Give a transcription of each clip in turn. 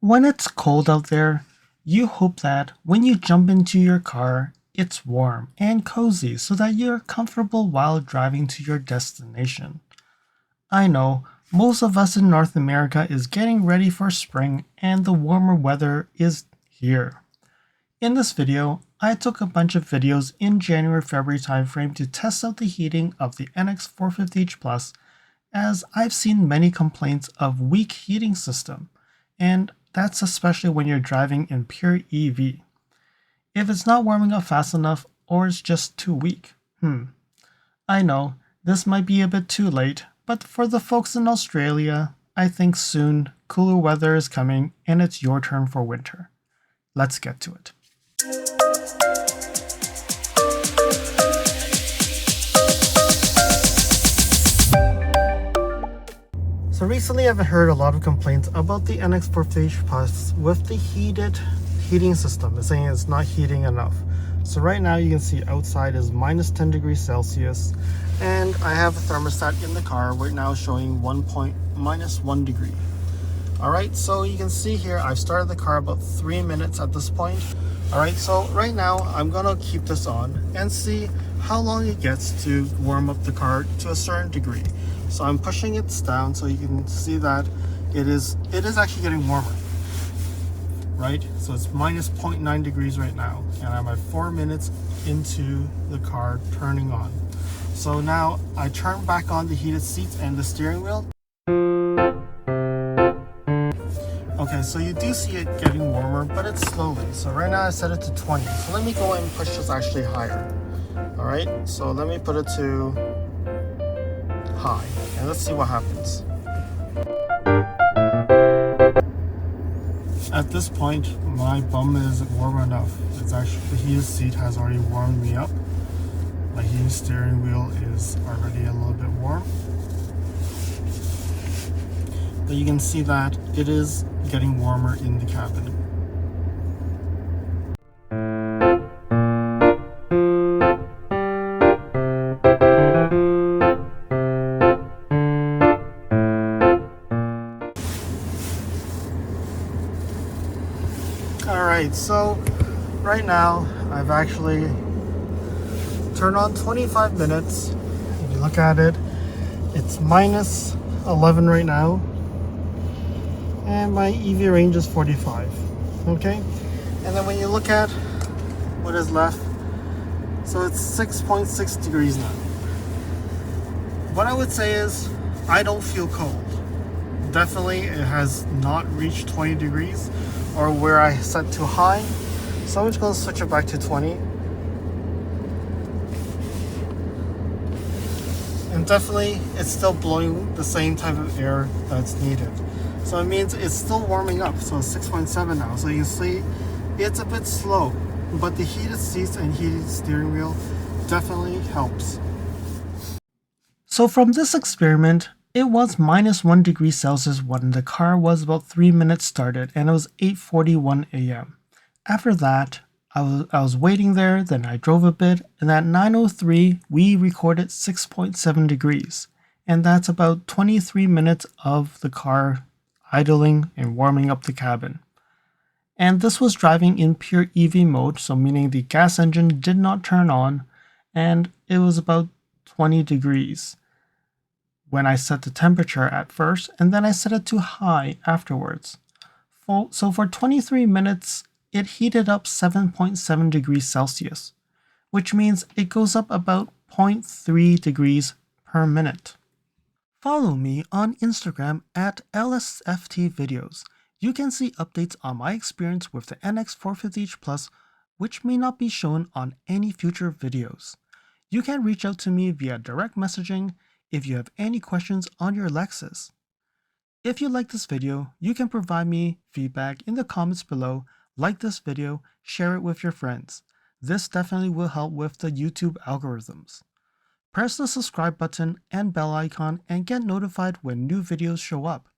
When it's cold out there, you hope that when you jump into your car, it's warm and cozy so that you're comfortable while driving to your destination. I know most of us in North America is getting ready for spring and the warmer weather is here. In this video, I took a bunch of videos in January-February timeframe to test out the heating of the NX 450h Plus, as I've seen many complaints of weak heating system, and that's especially when you're driving in pure EV. If it's not warming up fast enough or it's just too weak. I know, this might be a bit too late, but for the folks in Australia, I think soon cooler weather is coming and it's your turn for winter. Let's get to it. So recently I've heard a lot of complaints about the NX 450h Plus with the heating system. It's saying it's not heating enough. So right now you can see outside is minus 10 degrees Celsius, and I have a thermostat in the car right now showing minus 1 degree. Alright, so you can see here I've started the car about 3 minutes at this point. Alright, so right now I'm gonna keep this on and see how long it gets to warm up the car to a certain degree. So I'm pushing it down so you can see that it is actually getting warmer. Right, so it's minus 0.9 degrees right now, and I'm at 4 minutes into the car turning on. So now I turn back on the heated seats and the steering wheel. Okay, so you do see it getting warmer, but it's slowly. So right now I set it to 20. So let me go and push this actually higher. All right, so let me put it to high, and let's see what happens. At this point, my bum is warm enough. It's actually, the heated seat has already warmed me up. My heated steering wheel is already a little bit warm. But you can see that it is getting warmer in the cabin. Alright, so right now I've actually turned on 25 minutes. If you look at it, it's minus 11 right now, and my EV range is 45. Okay, and then when you look at what is left, so it's 6.6 degrees now. What I would say is I don't feel cold. Definitely it has not reached 20 degrees or where I set to high, so I'm just going to switch it back to 20. And definitely it's still blowing the same type of air that's needed, so it means it's still warming up. So it's 6.7 now, so you can see it's a bit slow, but the heated seats and heated steering wheel definitely helps. So from this experiment, it was minus 1 degree Celsius when the car was about 3 minutes started, and it was 8:41 a.m. After that, I was waiting there, then I drove a bit, and at 9:03 we recorded 6.7 degrees, and that's about 23 minutes of the car idling and warming up the cabin. And this was driving in pure EV mode, so meaning the gas engine did not turn on, and it was about 20 degrees when I set the temperature at first, and then I set it to high afterwards. So for 23 minutes, it heated up 7.7 degrees Celsius, which means it goes up about 0.3 degrees per minute. Follow me on Instagram at LSFT videos. You can see updates on my experience with the NX 450h Plus, which may not be shown on any future videos. You can reach out to me via direct messaging if you have any questions on your Lexus. If you like this video, you can provide me feedback in the comments below, like this video, share it with your friends. This definitely will help with the YouTube algorithms. Press the subscribe button and bell icon and get notified when new videos show up.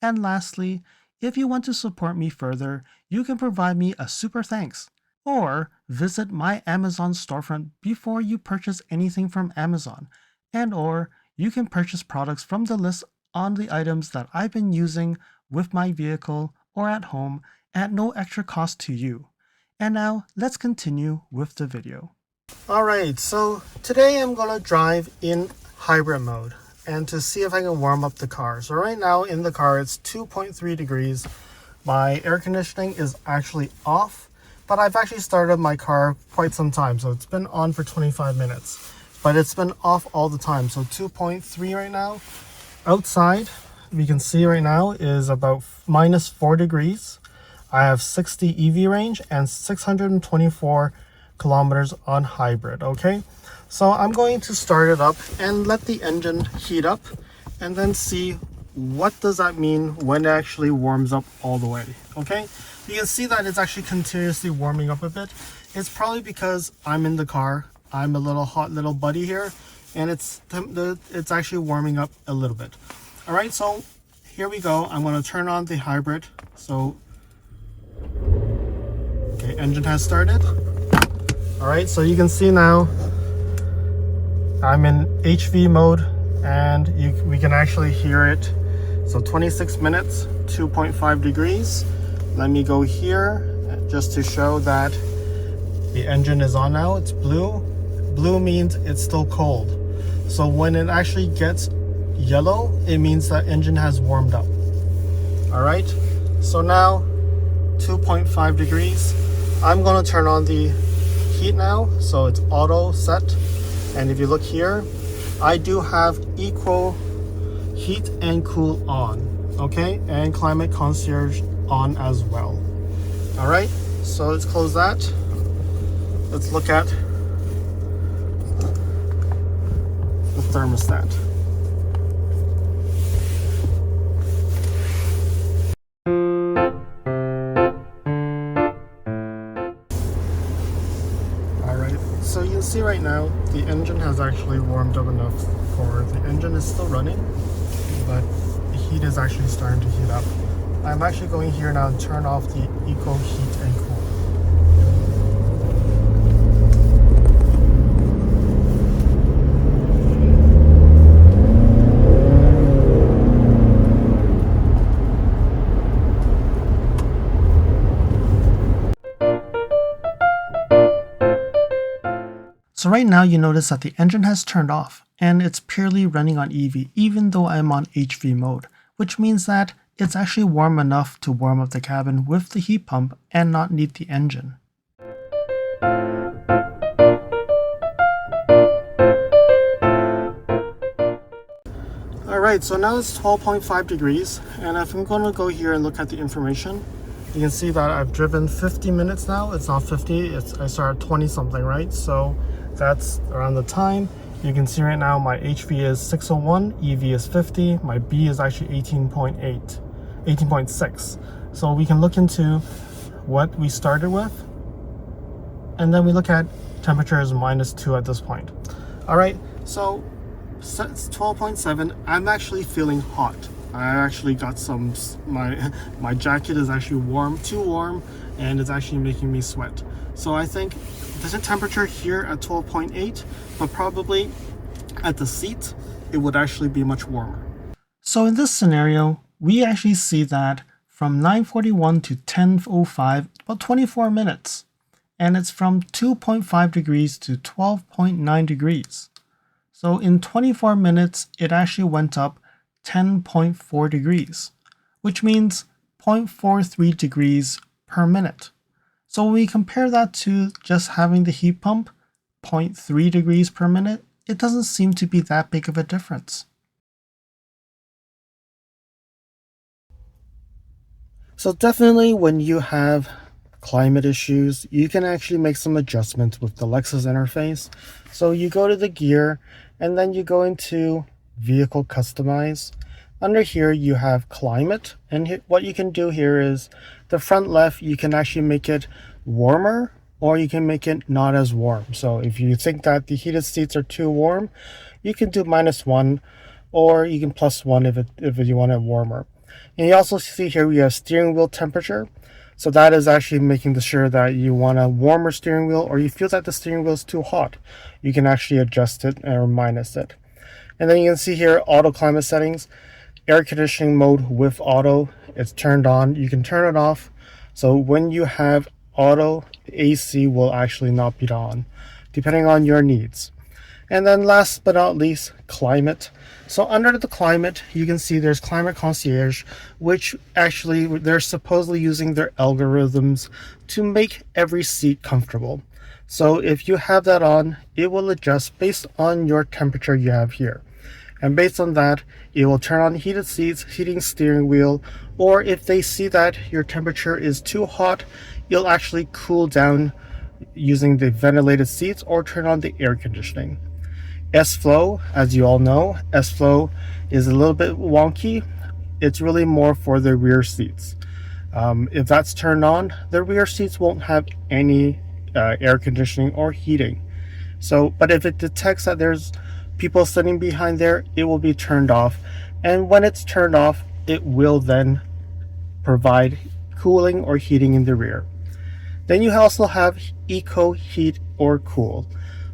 And lastly, if you want to support me further, you can provide me a super thanks, or visit my Amazon storefront before you purchase anything from Amazon, or you can purchase products from the list on the items that I've been using with my vehicle or at home at no extra cost to you. And now let's continue with the video. Alright, so today I'm going to drive in hybrid mode and to see if I can warm up the car. So right now in the car it's 2.3 degrees. My air conditioning is actually off, but I've actually started my car quite some time. So it's been on for 25 minutes, but it's been off all the time. So 2.3 right now. Outside, we can see right now is about -4 degrees. I have 60 EV range and 624 kilometers on hybrid. Okay, so I'm going to start it up and let the engine heat up and then see what does that mean when it actually warms up all the way. Okay, you can see that it's actually continuously warming up a bit. It's probably because I'm in the car. I'm a little hot little buddy here, and it's actually warming up a little bit. All right, so here we go. I'm going to turn on the hybrid. So okay, engine has started. All right, so you can see now I'm in HV mode, and we can actually hear it. So 26 minutes, 2.5 degrees. Let me go here just to show that the engine is on now. It's blue. Blue means it's still cold. So when it actually gets yellow, it means that engine has warmed up. All right, so now 2.5 degrees. I'm gonna turn on the heat now, so it's auto set. And if you look here, I do have equal heat and cool on, okay, and climate concierge on as well. All right, so let's close that. Let's look at the thermostat. So you can see right now the engine has actually warmed up enough for the engine is still running, but the heat is actually starting to heat up. I'm actually going here now and turn off the eco heat and cool. So right now you notice that the engine has turned off and it's purely running on EV even though I'm on HV mode, which means that it's actually warm enough to warm up the cabin with the heat pump and not need the engine. Alright, so now it's 12.5 degrees, and if I'm going to go here and look at the information, you can see that I've driven 50 minutes now. It's not 50, I started 20 something, right? So that's around the time. You can see right now my HV is 601, EV is 50, my B is actually 18.6. So we can look into what we started with, and then we look at temperature is -2 at this point. All right, so it's 12.7. I'm actually feeling hot. I actually got some, my jacket is actually warm, too warm, and it's actually making me sweat. So I think there's a temperature here at 12.8, but probably at the seat, it would actually be much warmer. So in this scenario, we actually see that from 9:41 to 10:05, about 24 minutes. And it's from 2.5 degrees to 12.9 degrees. So in 24 minutes, it actually went up 10.4 degrees, which means 0.43 degrees per minute. So when we compare that to just having the heat pump, 0.3 degrees per minute, it doesn't seem to be that big of a difference. So definitely when you have climate issues, you can actually make some adjustments with the Lexus interface. So you go to the gear and then you go into vehicle customize. Under here you have climate, and what you can do here is the front left, you can actually make it warmer or you can make it not as warm. So if you think that the heated seats are too warm, you can do -1, or you can +1 if you want it warmer. And you also see here we have steering wheel temperature. So that is actually making sure that you want a warmer steering wheel, or you feel that the steering wheel is too hot. You can actually adjust it or minus it. And then you can see here auto climate settings, air conditioning mode with auto, it's turned on. You can turn it off. So when you have auto, AC will actually not be on, depending on your needs. And then last but not least, climate. So under the climate, you can see there's Climate Concierge, which actually they're supposedly using their algorithms to make every seat comfortable. So if you have that on, it will adjust based on your temperature you have here. And based on that, it will turn on heated seats, heating steering wheel, or if they see that your temperature is too hot, it'll actually cool down using the ventilated seats or turn on the air conditioning. S-Flow, as you all know, S-Flow is a little bit wonky. It's really more for the rear seats. If that's turned on, the rear seats won't have any air conditioning or heating. So, but if it detects that there's people sitting behind there, it will be turned off. And when it's turned off, it will then provide cooling or heating in the rear. Then you also have Eco, Heat, or Cool.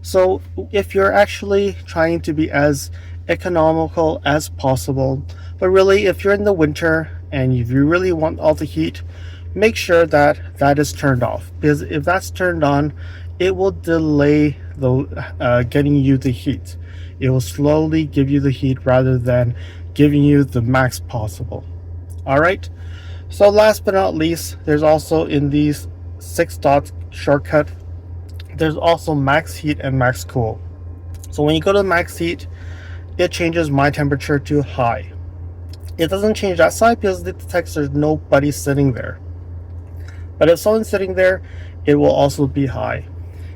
So if you're actually trying to be as economical as possible, but really if you're in the winter and if you really want all the heat, make sure that that is turned off, because if that's turned on, it will delay the getting you the heat. It will slowly give you the heat rather than giving you the max possible. Alright, so last but not least, there's also in these 6-dot shortcut, there's also max heat and max cool. So when you go to max heat, it changes my temperature to high. It doesn't change that side because it detects there's nobody sitting there. But if someone's sitting there, it will also be high.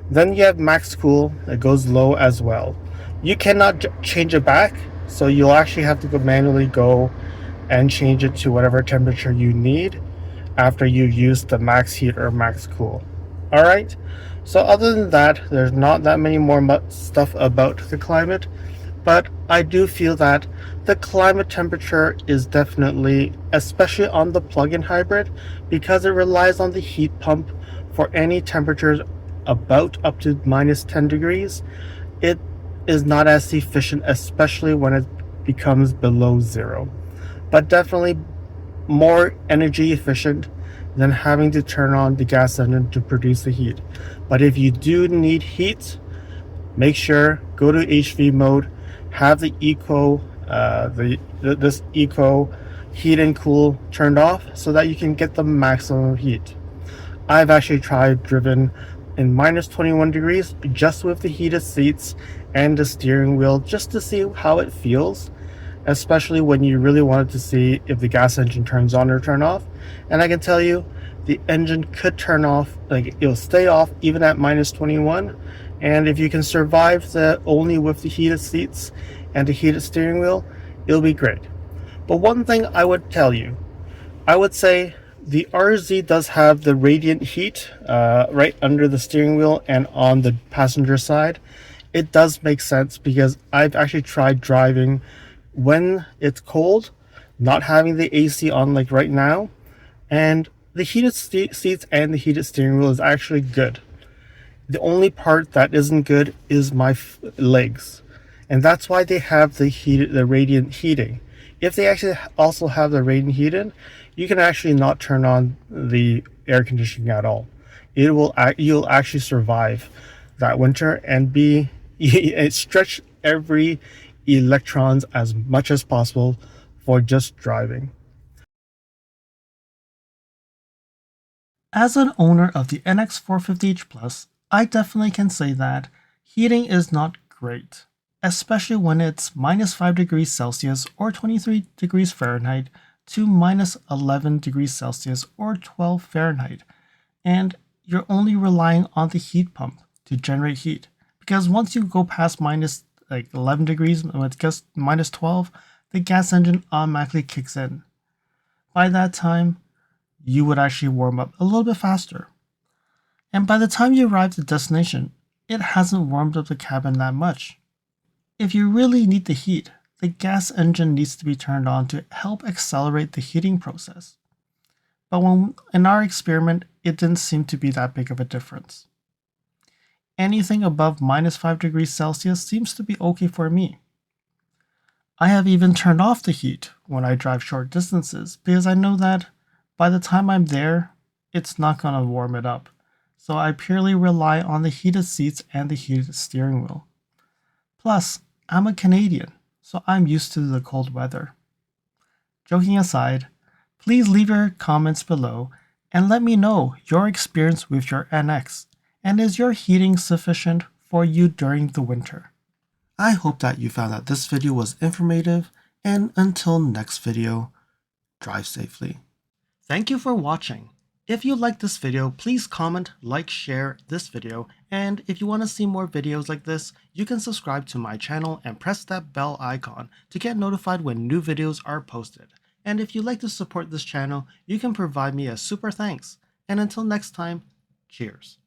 Then you have max cool, it goes low as well. You cannot change it back, so you'll actually have to manually go and change it to whatever temperature you need after you use the max heat or max cool. Alright, so other than that, there's not that many more stuff about the climate, but I do feel that the climate temperature is definitely, especially on the plug-in hybrid, because it relies on the heat pump for any temperatures about up to minus 10 degrees, it is not as efficient, especially when it becomes below zero. But definitely more energy efficient than having to turn on the gas engine to produce the heat. But if you do need heat, make sure go to HV mode, have the eco this eco heat and cool turned off so that you can get the maximum heat. I've actually driven in minus 21 degrees just with the heated seats and the steering wheel, just to see how it feels, especially when you really wanted to see if the gas engine turns on or turn off. And I can tell you, the engine could turn off, like it'll stay off even at minus 21. And if you can survive only with the heated seats and the heated steering wheel, it'll be great. But one thing I would tell you, I would say the RZ does have the radiant heat right under the steering wheel and on the passenger side. It does make sense because I've actually tried driving when it's cold, not having the AC on like right now, and the heated seats and the heated steering wheel is actually good. The only part that isn't good is my legs, and that's why they have the radiant heating. If they actually also have the radiant heating, you can actually not turn on the air conditioning at all. You'll actually survive that winter and stretch every electrons as much as possible for just driving. As an owner of the NX 450h Plus, I definitely can say that heating is not great, especially when it's minus 5 degrees Celsius or 23 degrees Fahrenheit to minus 11 degrees Celsius or 12 Fahrenheit, and you're only relying on the heat pump to generate heat. Because once you go past minus 11 degrees, when it gets minus 12, the gas engine automatically kicks in. By that time, you would actually warm up a little bit faster. And by the time you arrive at the destination, it hasn't warmed up the cabin that much. If you really need the heat, the gas engine needs to be turned on to help accelerate the heating process. But in our experiment, it didn't seem to be that big of a difference. Anything above minus 5 degrees Celsius seems to be okay for me. I have even turned off the heat when I drive short distances because I know that by the time I'm there, it's not going to warm it up. So I purely rely on the heated seats and the heated steering wheel. Plus, I'm a Canadian, so I'm used to the cold weather. Joking aside, please leave your comments below and let me know your experience with your NX, and is your heating sufficient for you during the winter? I hope that you found that this video was informative, and until next video, drive safely. Thank you for watching. If you liked this video, please comment, like, share this video, and if you want to see more videos like this, you can subscribe to my channel and press that bell icon to get notified when new videos are posted. And if you'd like to support this channel, you can provide me a super thanks. And until next time, cheers.